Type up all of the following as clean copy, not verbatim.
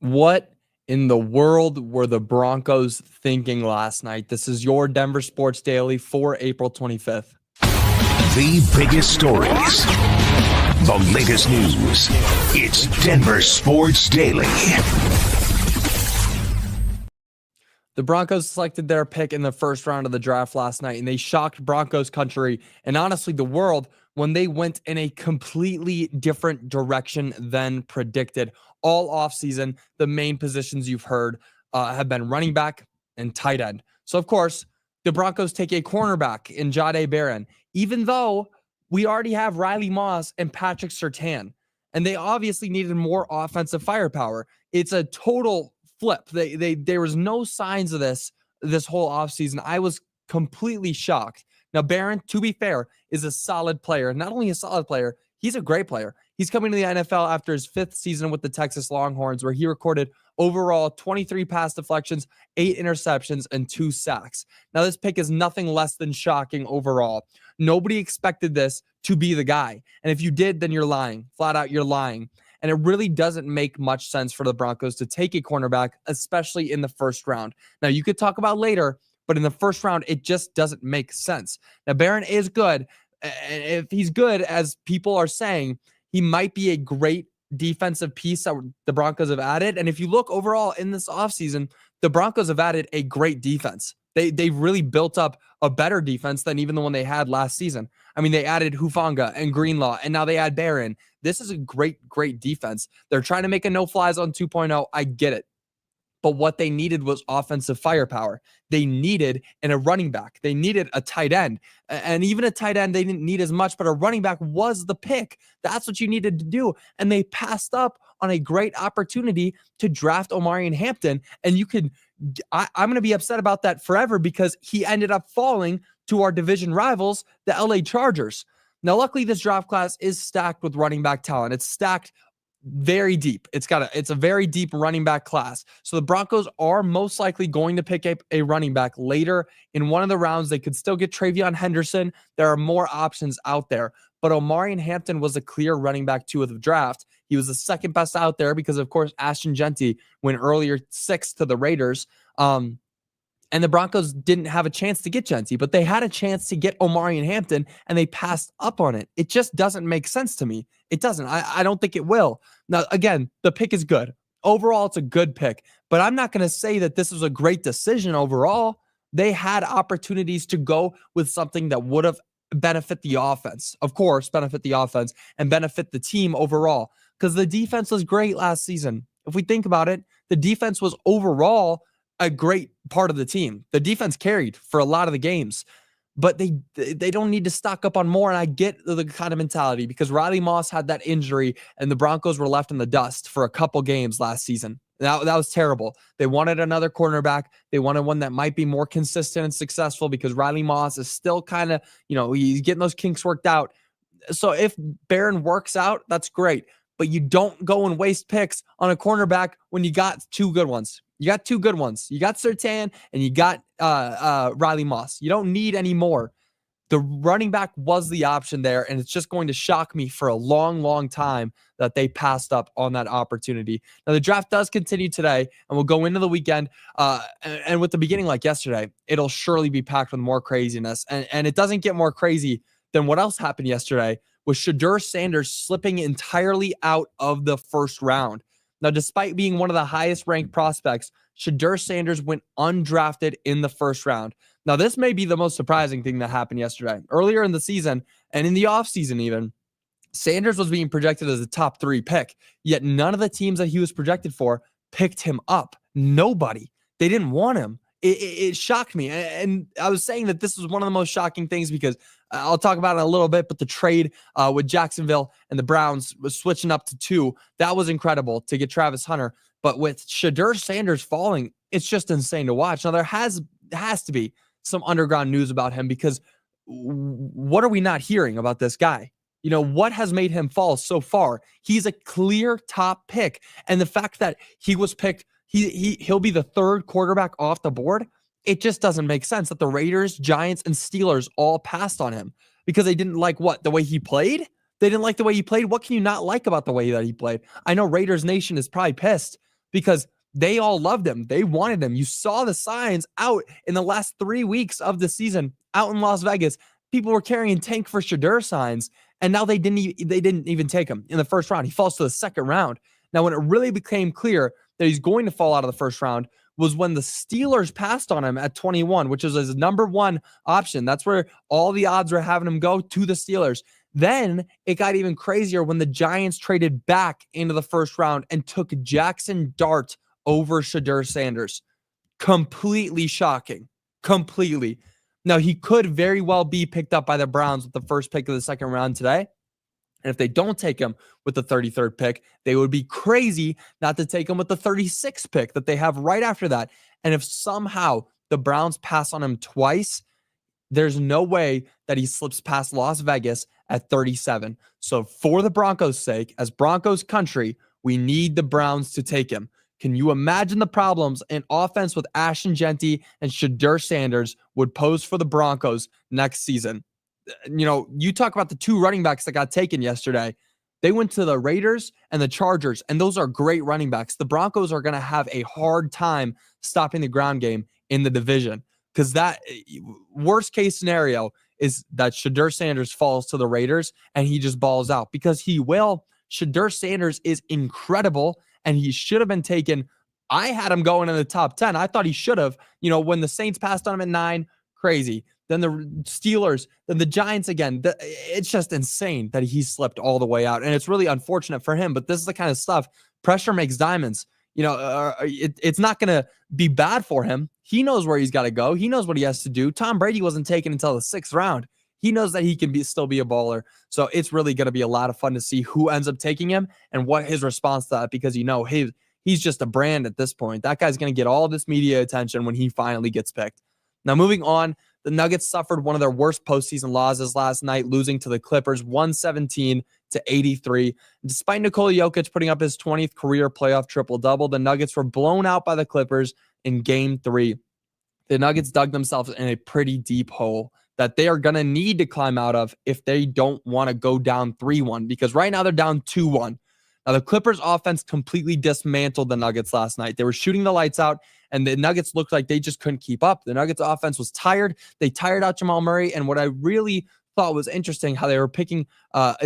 What in the world were the Broncos thinking last night? This is your Denver Sports Daily for April 25th. The biggest stories, the latest news. It's Denver Sports Daily. The Broncos selected their pick in the first round of the draft last night, and they shocked Broncos country and honestly the world when they went in a completely different direction than predicted. All offseason, the main positions you've heard have been running back and tight end. So, of course, the Broncos take a cornerback in Jahdae Barron, even though we already have Riley Moss and Patrick Surtain, and they obviously needed more offensive firepower. It's a total flip. There was no signs of this whole offseason. I was completely shocked. Now, Barron, to be fair, is a solid player. Not only a solid player, he's a great player. He's coming to the NFL after his 5th season with the Texas Longhorns, where he recorded overall 23 pass deflections, 8 interceptions, and 2 sacks. Now, this pick is nothing less than shocking overall. Nobody expected this to be the guy. And if you did, then you're lying. Flat out, you're lying. And it really doesn't make much sense for the Broncos to take a cornerback, especially in the first round. Now, you could talk about later, but in the first round, it just doesn't make sense. Now, Barron is good. And if he's good, as people are saying, he might be a great defensive piece that the Broncos have added. And if you look overall in this offseason, the Broncos have added a great defense. They've really built up a better defense than even the one they had last season. I mean, they added Hufanga and Greenlaw, and now they add Barron. This is a great, great defense. They're trying to make a no-fly zone 2.0. I get it. But what they needed was offensive firepower. They needed a running back. They needed a tight end. And even a tight end, they didn't need as much, but a running back was the pick. That's what you needed to do. And they passed up on a great opportunity to draft Omarion Hampton. And I'm going to be upset about that forever because he ended up falling to our division rivals, the LA Chargers. Now, luckily, this draft class is stacked with running back talent. It's stacked very deep. It's a very deep running back class. So the Broncos are most likely going to pick a running back later in one of the rounds. They could still get Travion Henderson. There are more options out there. But Omarion Hampton was a clear running back 2 of the draft. He was the second best out there because, of course, Ashton Jeanty went earlier 6th to the Raiders. And the Broncos didn't have a chance to get Jeanty, but they had a chance to get Omarion Hampton, and they passed up on it. It just doesn't make sense to me. It doesn't. I don't think it will. Now, again, the pick is good. Overall, it's a good pick, but I'm not going to say that this was a great decision overall. They had opportunities to go with something that would have benefit the offense, of course, benefit the offense and benefit the team overall, because the defense was great last season. If we think about it, the defense was overall a great part of the team. The defense carried for a lot of the games, but they don't need to stock up on more. And I get the kind of mentality because Riley Moss had that injury and the Broncos were left in the dust for a couple games last season. That was terrible. They wanted another cornerback. They wanted one that might be more consistent and successful because Riley Moss is still kind of, he's getting those kinks worked out. So if Barron works out, that's great. But you don't go and waste picks on a cornerback when you got 2 good ones. You got 2 good ones. You got Surtain and you got Riley Moss. You don't need any more. The running back was the option there, and it's just going to shock me for a long, long time that they passed up on that opportunity. Now, the draft does continue today, and we'll go into the weekend. And with the beginning like yesterday, it'll surely be packed with more craziness. And it doesn't get more crazy than what else happened yesterday with Shedeur Sanders slipping entirely out of the first round. Now, despite being one of the highest ranked prospects, Shedeur Sanders went undrafted in the first round. Now, this may be the most surprising thing that happened yesterday. Earlier in the season, and in the offseason even, Sanders was being projected as a top 3 pick, yet none of the teams that he was projected for picked him up. Nobody. They didn't want him. It shocked me. And I was saying that this was one of the most shocking things because I'll talk about it in a little bit, but the trade with Jacksonville and the Browns was switching up to 2. That was incredible to get Travis Hunter. But with Shedeur Sanders falling, it's just insane to watch. Now, there has to be some underground news about him because what are we not hearing about this guy? What has made him fall so far? He's a clear top pick. And the fact that he was picked, he'll be the 3rd quarterback off the board. It just doesn't make sense that the Raiders, Giants, and Steelers all passed on him because they didn't like the way he played. They didn't like the way he played. What can you not like about the way that he played? I know Raiders Nation is probably pissed, because they all loved him. They wanted him. You saw the signs out in the last 3 weeks of the season out in Las Vegas. People were carrying tank for Shedeur signs, and now they didn't even take him in the first round. He falls to the second round. Now, when it really became clear that he's going to fall out of the first round was when the Steelers passed on him at 21, which is his number one option. That's where all the odds were having him go, to the Steelers. Then it got even crazier when the Giants traded back into the first round and took Jackson Dart over Shedeur Sanders. Completely shocking. Completely. Now, he could very well be picked up by the Browns with the first pick of the second round today. And if they don't take him with the 33rd pick, they would be crazy not to take him with the 36th pick that they have right after that. And if somehow the Browns pass on him twice, there's no way that he slips past Las Vegas at 37. So for the Broncos' sake, as Broncos country, we need the Browns to take him. Can you imagine the problems an offense with Ashton Genty and Shadur Sanders would pose for the Broncos next season? You know, you talk about the two running backs that got taken yesterday. They went to the Raiders and the Chargers, and those are great running backs. The Broncos are going to have a hard time stopping the ground game in the division, because that worst case scenario is that Shadur Sanders falls to the Raiders and he just balls out, because he will. Shadur Sanders is incredible, and he should have been taken. I had him going in the top 10. I thought he should have. You know, when the Saints passed on him at 9, crazy. Then the Steelers, then the Giants again. It's just insane that he slipped all the way out. And it's really unfortunate for him. But this is the kind of stuff, pressure makes diamonds. You know, it's not going to be bad for him. He knows where he's got to go. He knows what he has to do. Tom Brady wasn't taken until the 6th round. He knows that he can still be a baller. So it's really going to be a lot of fun to see who ends up taking him and what his response to that, because, you know, he's just a brand at this point. That guy's going to get all this media attention when he finally gets picked. Now, moving on, the Nuggets suffered one of their worst postseason losses last night, losing to the Clippers 117-83. Despite Nikola Jokic putting up his 20th career playoff triple-double, the Nuggets were blown out by the Clippers in Game 3. The Nuggets dug themselves in a pretty deep hole that they are going to need to climb out of if they don't want to go down 3-1, because right now they're down 2-1. Now, the Clippers offense completely dismantled the Nuggets last night. They were shooting the lights out, and the Nuggets looked like they just couldn't keep up. The Nuggets offense was tired. They tired out Jamal Murray, and what I really thought was interesting how they were picking up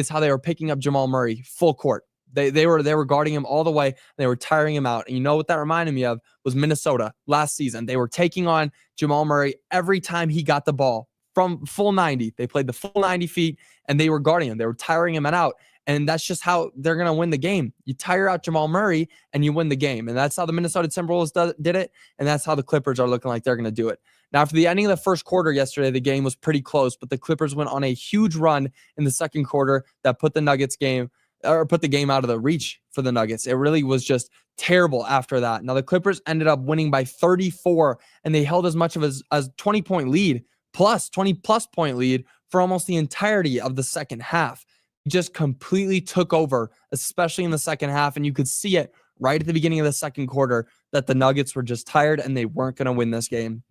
Jamal Murray full court. They were guarding him all the way. They were tiring him out. And you know what that reminded me of was Minnesota last season. They were taking on Jamal Murray every time he got the ball from full 90. They played the full 90 feet, and they were guarding him. They were tiring him out. And that's just how they're going to win the game. You tire out Jamal Murray and you win the game. And that's how the Minnesota Timberwolves did it. And that's how the Clippers are looking like they're going to do it. Now, after the ending of the first quarter yesterday, the game was pretty close, but the Clippers went on a huge run in the second quarter that put the game out of the reach for the Nuggets. It really was just terrible after that. Now, the Clippers ended up winning by 34, and they held as much of a 20-point lead, plus 20-plus point lead for almost the entirety of the second half. Just completely took over, especially in the second half. And you could see it right at the beginning of the second quarter that the Nuggets were just tired and they weren't going to win this game.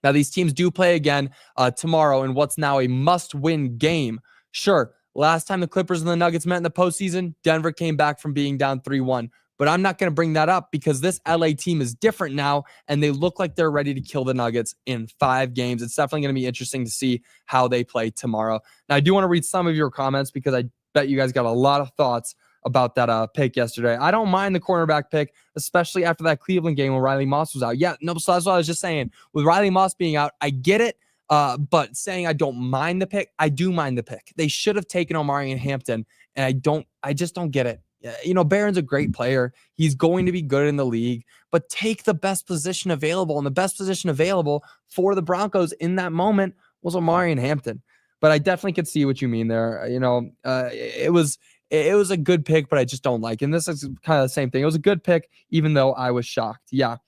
Now, these teams do play again tomorrow in what's now a must-win game. Sure, last time the Clippers and the Nuggets met in the postseason, Denver came back from being down 3-1. But I'm not going to bring that up because this LA team is different now, and they look like they're ready to kill the Nuggets in 5 games. It's definitely going to be interesting to see how they play tomorrow. Now, I do want to read some of your comments because I bet you guys got a lot of thoughts about that pick yesterday. I don't mind the cornerback pick, especially after that Cleveland game when Riley Moss was out. Yeah, no, so that's what I was just saying. With Riley Moss being out, I get it. But saying I don't mind the pick, I do mind the pick. They should have taken Omari and Hampton, and I just don't get it. You know, Barron's a great player. He's going to be good in the league, but take the best position available. And the best position available for the Broncos in that moment was Omari and Hampton. But I definitely could see what you mean there. You know, it was a good pick, but I just don't like it. And this is kind of the same thing. It was a good pick, even though I was shocked. Yeah.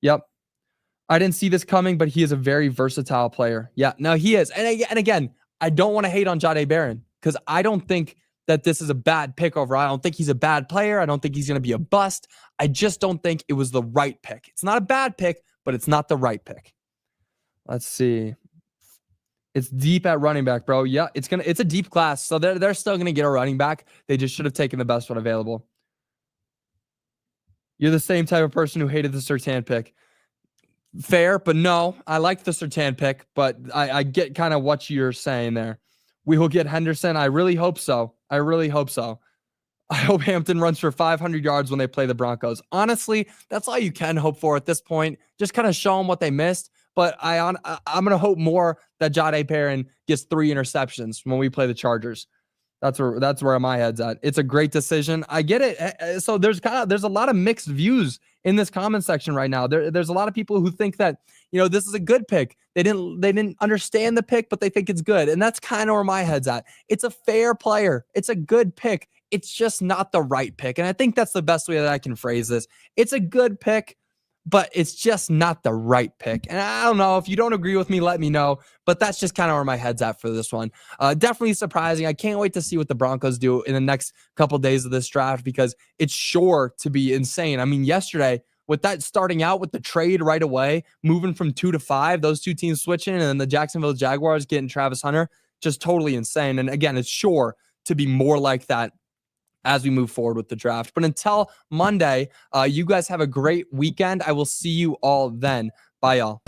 Yep. I didn't see this coming, but he is a very versatile player. Yeah, no, he is. And again, I don't want to hate on Jahdae Barron because I don't think that this is a bad pick overall. I don't think he's a bad player. I don't think he's going to be a bust. I just don't think it was the right pick. It's not a bad pick, but it's not the right pick. Let's see. It's deep at running back, bro. Yeah, it's a deep class. So they're still going to get a running back. They just should have taken the best one available. You're the same type of person who hated the Surtain pick. Fair, but no, I like the Surtain pick, but I get kind of what you're saying there. We will get Henderson. I really hope so. I really hope so. I hope Hampton runs for 500 yards when they play the Broncos. Honestly, that's all you can hope for at this point. Just kind of show them what they missed. But I'm going to hope more that Jahdae Barron gets 3 interceptions when we play the Chargers. That's where my head's at. It's a great decision. I get it. So there's a lot of mixed views in this comment section right now. There's a lot of people who think that, this is a good pick. They didn't understand the pick, but they think it's good. And that's kind of where my head's at. It's a fair player. It's a good pick. It's just not the right pick. And I think that's the best way that I can phrase this. It's a good pick, but it's just not the right pick. And I don't know. If you don't agree with me, let me know. But that's just kind of where my head's at for this one. Definitely surprising. I can't wait to see what the Broncos do in the next couple of days of this draft, because it's sure to be insane. I mean, yesterday, with that starting out with the trade right away, moving from 2 to 5, those two teams switching, and then the Jacksonville Jaguars getting Travis Hunter, just totally insane. And again, it's sure to be more like that as we move forward with the draft. But until Monday, you guys have a great weekend. I will see you all then. Bye, y'all.